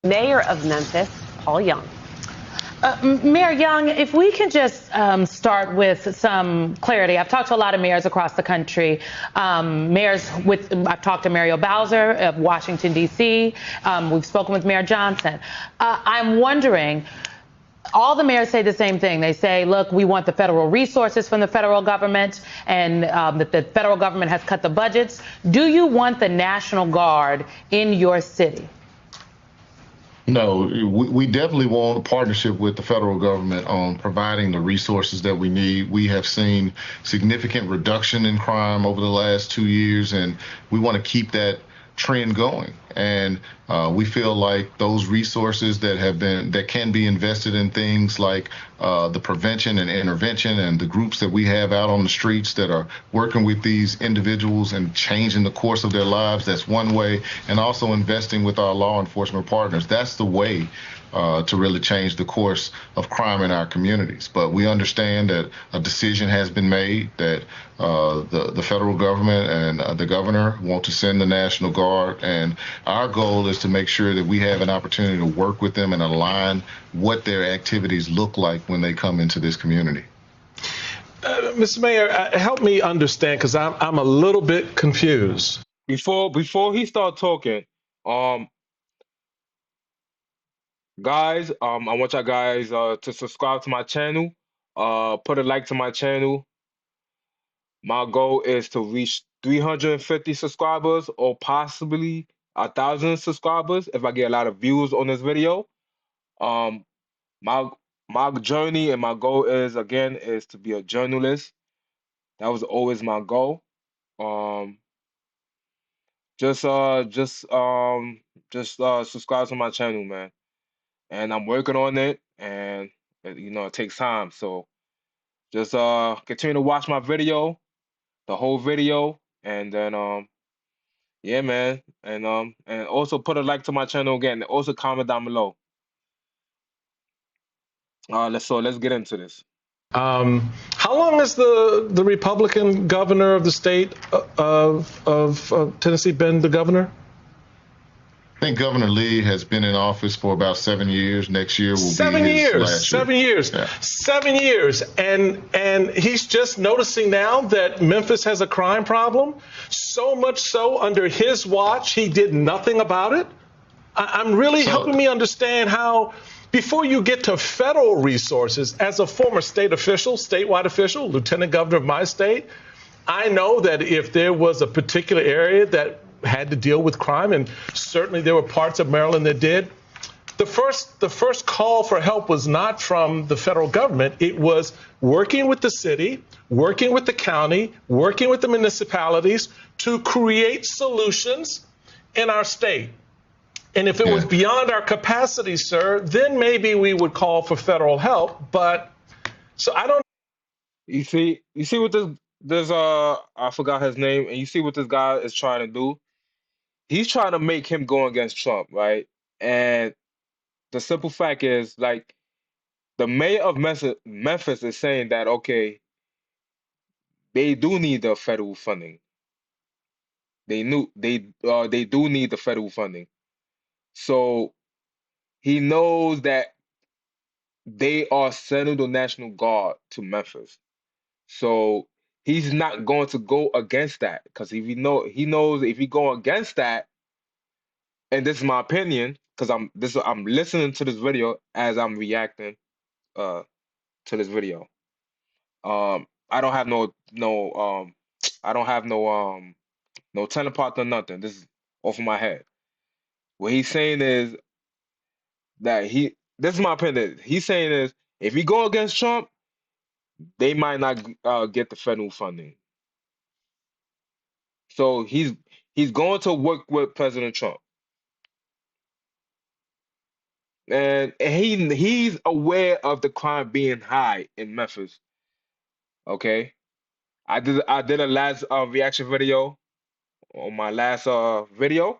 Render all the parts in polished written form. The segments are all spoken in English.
Mayor of Memphis, Paul Young. Mayor Young, if we can just start with some clarity. I've talked to a lot of mayors across the country. I've talked to Muriel Bowser of Washington, D.C. We've spoken with Mayor Johnson. I'm wondering, all the mayors say the same thing. They say, look, we want the federal resources from the federal government, and that the federal government has cut the budgets. Do you want the National Guard in your city? No, we definitely want a partnership with the federal government on providing the resources that we need. We have seen significant reduction in crime over the last 2 years, and we want to keep that trend going. And we feel like those resources that can be invested in things like the prevention and intervention and the groups that we have out on the streets that are working with these individuals and changing the course of their lives. That's one way. And also investing with our law enforcement partners. That's the way to really change the course of crime in our communities. But we understand that a decision has been made that the federal government and the governor want to send the National Guard. And our goal is to make sure that we have an opportunity to work with them and align what their activities look like when they come into this community. Mr. Mayor, help me understand, because I'm a little bit confused. Before he start talking, guys, I want y'all guys to subscribe to my channel, put a like to my channel. My goal is to reach 350 subscribers or possibly 1,000 subscribers if I get a lot of views on this video. My journey and my goal is to be a journalist. That was always my goal. Just subscribe to my channel, man. And I'm working on it, and it takes time. So just continue to watch my video, the whole video, and then yeah, man, and also put a like to my channel again. Also comment down below. Let's get into this. How long has the Republican governor of the state of Tennessee been the governor? I think Governor Lee has been in office for about 7 years. Next year will be his last year. 7 years. Yeah. 7 years. And he's just noticing now that Memphis has a crime problem. So much so under his watch, he did nothing about it. I'm really helping me understand how, before you get to federal resources, as a former statewide official, lieutenant governor of my state, I know that if there was a particular area that had to deal with crime, and certainly there were parts of Maryland that did, the first call for help was not from the federal government. It was working with the city, working with the county, working with the municipalities to create solutions in our state. And if it was beyond our capacity, sir, then maybe we would call for federal help. But so I don't. You see what this I forgot his name, and you see what this guy is trying to do. He's trying to make him go against Trump, right? And the simple fact is, like, the mayor of Memphis is saying that, okay, they do need the federal funding. They do need the federal funding. So he knows that they are sending the National Guard to Memphis. So he's not going to go against that, because he knows if he go against that, and this is my opinion, because I'm listening to this video as I'm reacting to this video. I don't have no teleport or nothing. This is off of my head. What he's saying is that this is my opinion. He's saying is, if he go against Trump, they might not get the federal funding. So he's going to work with President Trump. And he's aware of the crime being high in Memphis. Okay, I did a last reaction video on my last video.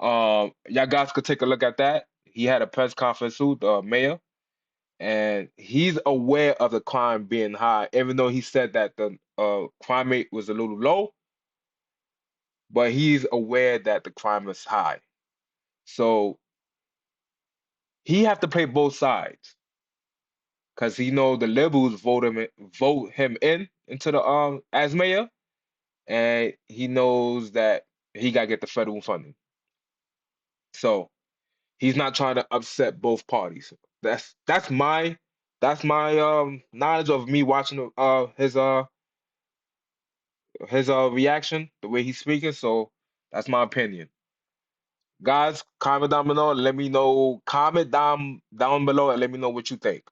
Y'all guys could take a look at that. He had a press conference with the mayor, and he's aware of the crime being high, even though he said that the crime rate was a little low. But he's aware that the crime is high. So he have to play both sides because he know the liberals vote him into the as mayor, and he knows that he gotta get the federal funding. So he's not trying to upset both parties. That's my knowledge of me watching his reaction, the way he's speaking. So that's my opinion. Guys, comment down below and let me know. Comment down below and let me know what you think.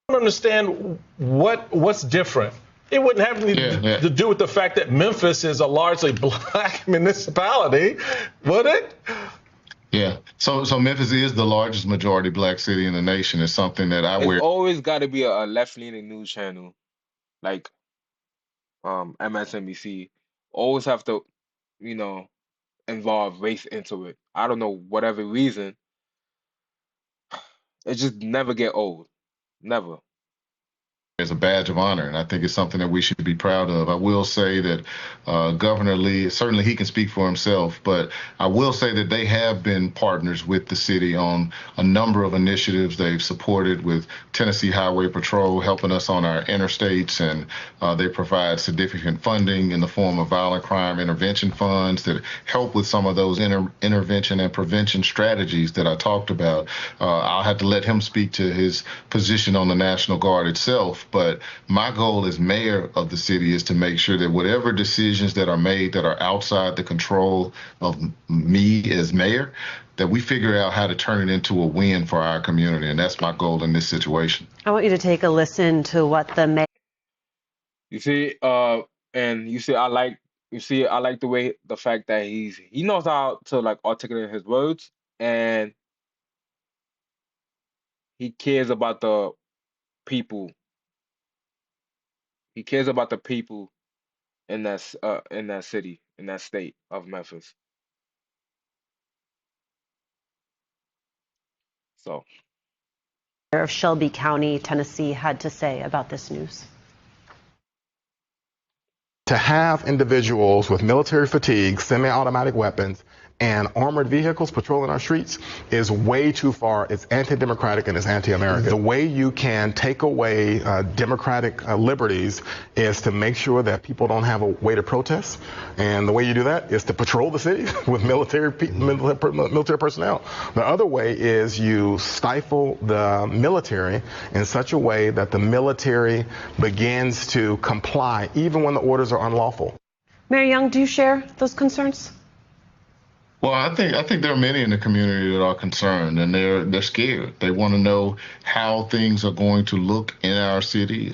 I don't understand what's different. It wouldn't have anything to do with the fact that Memphis is a largely black municipality, would it? Yeah. So Memphis is the largest majority black city in the nation. It's something that I wear. It's always got to be a left-leaning news channel like MSNBC. Always have to, you know, involve race into it. I don't know, whatever reason. It just never get old. Never. As a badge of honor, and I think it's something that we should be proud of. I will say that Governor Lee, certainly he can speak for himself, but I will say that they have been partners with the city on a number of initiatives they've supported with Tennessee Highway Patrol, helping us on our interstates, and they provide significant funding in the form of violent crime intervention funds that help with some of those intervention and prevention strategies that I talked about. I'll have to let him speak to his position on the National Guard itself. But my goal as mayor of the city is to make sure that whatever decisions that are made that are outside the control of me as mayor, that we figure out how to turn it into a win for our community. And that's my goal in this situation. I want you to take a listen to what the mayor. You see, and I like the fact that he knows how to like articulate his words, and he cares about the people. He cares about the people in that city, in that state of Memphis. So of Shelby County, Tennessee, had to say about this news. To have individuals with military fatigue, semi-automatic weapons, and armored vehicles patrolling our streets is way too far. It's anti-democratic and it's anti-American. The way you can take away democratic liberties is to make sure that people don't have a way to protest. And the way you do that is to patrol the city with military personnel. The other way is you stifle the military in such a way that the military begins to comply even when the orders are unlawful. Mayor Young, do you share those concerns? Well, I think there are many in the community that are concerned, and they're scared. They want to know how things are going to look in our city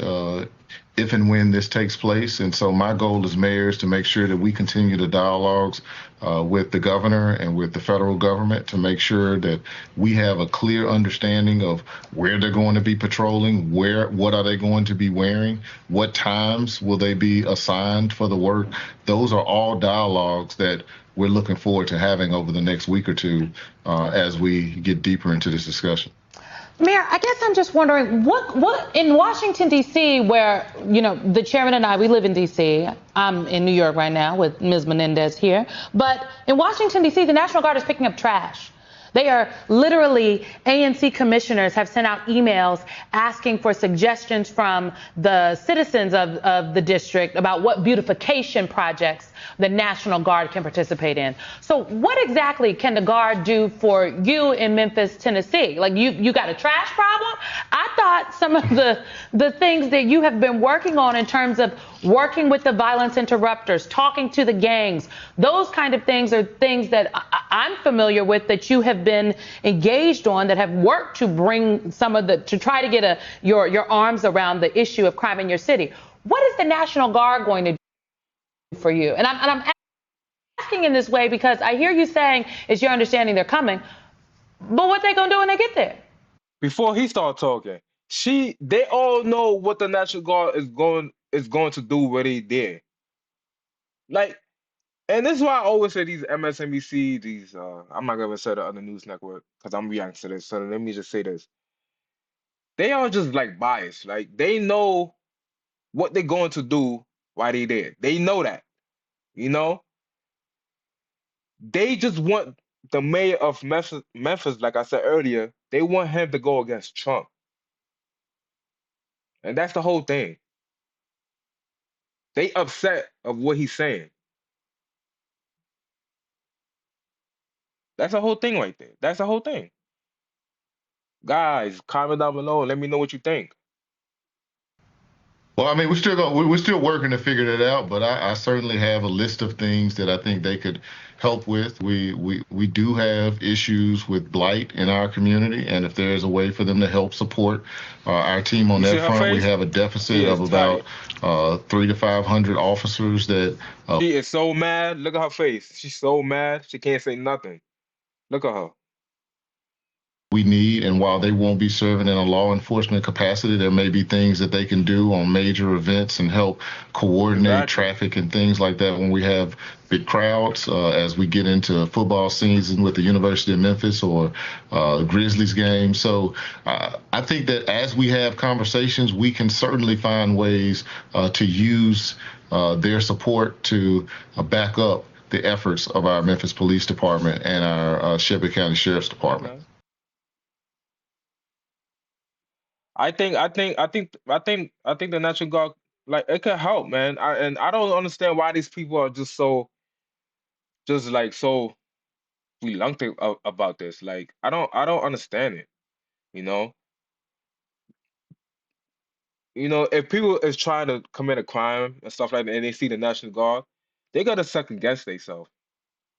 if and when this takes place. And so my goal as mayor is to make sure that we continue the dialogues with the governor and with the federal government to make sure that we have a clear understanding of where they're going to be patrolling, what are they going to be wearing, what times will they be assigned for the work. Those are all dialogues that we're looking forward to having over the next week or two as we get deeper into this discussion. Mayor, I guess I'm just wondering, what in Washington, D.C., where, you know, the chairman and I, we live in D.C. I'm in New York right now with Ms. Menendez here. But in Washington, D.C., the National Guard is picking up trash. They are literally, ANC commissioners have sent out emails asking for suggestions from the citizens of the district about what beautification projects the National Guard can participate in. So what exactly can the Guard do for you in Memphis, Tennessee? Like you got a trash problem? I thought some of the things that you have been working on in terms of working with the violence interrupters, talking to the gangs, those kind of things are things that I'm familiar with that you have been engaged on, that have worked to bring to try to get your arms around the issue of crime in your city. What is the National Guard going to do for you? And I'm asking in this way because I hear you saying it's your understanding they're coming, but what they gonna do when they get there? before he start talking, they all know what the National Guard is going to do what they did. Like, and this is why I always say these MSNBC, I'm not gonna say the other news network because I'm reacting to this. So let me just say this. They are just like biased. Like they know what they're going to do while they there. They know that. You know? They just want the mayor of Memphis, like I said earlier, they want him to go against Trump, and that's the whole thing. They upset of what he's saying. That's the whole thing right there. That's the whole thing. Guys, comment down below and let me know what you think. Well, I mean, we're still working to figure that out, but I certainly have a list of things that I think they could help with. We do have issues with blight in our community, and if there's a way for them to help support our team on You see that her front, we face? have a She deficit is of about tight. 300 to 500 officers that She is so mad. Look at her face. She's so mad. She can't say nothing. Look at her. we need. And while they won't be serving in a law enforcement capacity, there may be things that they can do on major events and help coordinate Exactly. traffic and things like that when we have big crowds, as we get into football season with the University of Memphis or Grizzlies game. So I think that as we have conversations, we can certainly find ways to use their support to back up the efforts of our Memphis Police Department and our Shelby County Sheriff's Yeah, Department. man. I think the National Guard, like, it could help, man. I don't understand why these people are just so reluctant about this. Like, I don't understand it. You know, if people is trying to commit a crime and stuff like that, and they see the National Guard, they gotta second guess themselves.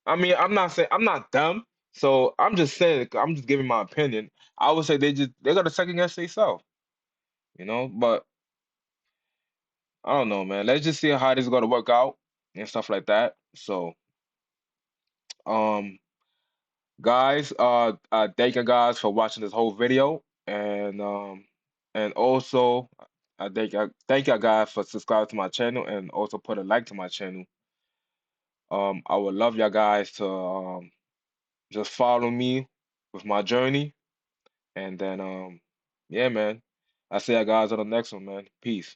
I mean, I'm not saying I'm not dumb, so I'm just saying, I'm just giving my opinion. I would say they gotta second guess themselves. But I don't know, man. Let's just see how this is gonna work out and stuff like that. So, um, guys, thank you guys for watching this whole video, and also I thank you guys for subscribing to my channel and also put a like to my channel. I would love y'all guys to just follow me with my journey, and then yeah, man. I see you guys on the next one, man. Peace.